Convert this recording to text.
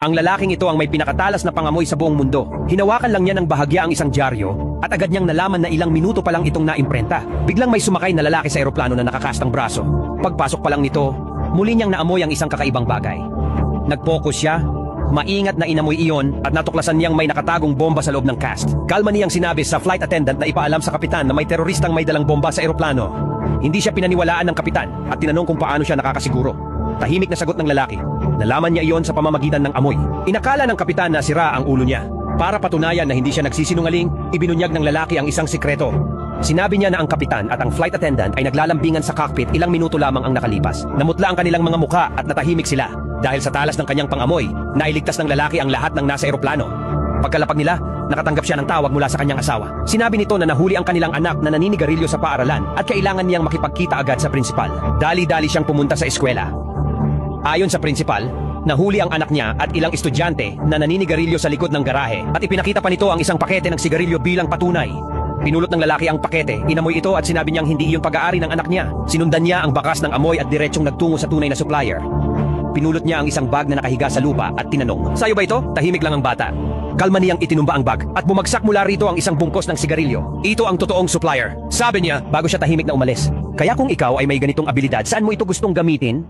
Ang lalaking ito ang may pinakatalas na pangamoy sa buong mundo. Hinawakan lang niya ng bahagya ang isang dyaryo at agad niyang nalaman na ilang minuto pa lang itong naimprenta. Biglang may sumakay na lalaki sa eroplano na nakakastang braso. Pagpasok pa lang nito, muli niyang naamoy ang isang kakaibang bagay. Nag-focus siya, maingat na inamoy iyon at natuklasan niyang may nakatagong bomba sa loob ng cast. Kalma niyang sinabi sa flight attendant na ipaalam sa kapitan na may teroristang may dalang bomba sa eroplano. Hindi siya pinaniwalaan ng kapitan at tinanong kung paano siya nakakasiguro. Tahimik na sagot ng lalaki. Nalaman niya iyon sa pamamagitan ng amoy. Inakala ng kapitan na sira ang ulo niya. Para patunayan na hindi siya nagsisinungaling, ibinunyag ng lalaki ang isang sikreto. Sinabi niya na ang kapitan at ang flight attendant ay naglalambingan sa cockpit ilang minuto lamang ang nakalipas. Namutla ang kanilang mga muka at natahimik sila. Dahil sa talas ng kanyang pangamoy, nailigtas ng lalaki ang lahat ng nasa eroplano. Pagkalapag nila, nakatanggap siya ng tawag mula sa kanyang asawa. Sinabi nito na nahuli ang kanilang anak na naninigarilyo sa paaralan at kailangan niyang makipagkita agad sa prinsipal. Dali-dali siyang pumunta sa eskwela. Ayon sa prinsipal, nahuli ang anak niya at ilang estudyante na naninigarilyo sa likod ng garahe at ipinakita pa nito ang isang pakete ng sigarilyo bilang patunay. Pinulot ng lalaki ang pakete, inamoy ito at sinabi niyang hindi iyon pag-aari ng anak niya. Sinundan niya ang bakas ng amoy at diretsyong nagtungo sa tunay na supplier. Pinulot niya ang isang bag na nakahiga sa lupa at tinanong, "Sa'yo ba ito?" Tahimik lang ang bata. Kalma niyang itinumba ang bag at bumagsak mula rito ang isang bungkos ng sigarilyo. Ito ang totoong supplier, sabi niya bago siya tahimik na umalis. Kaya kung ikaw ay may ganitong abilidad, saan mo ito gustong gamitin?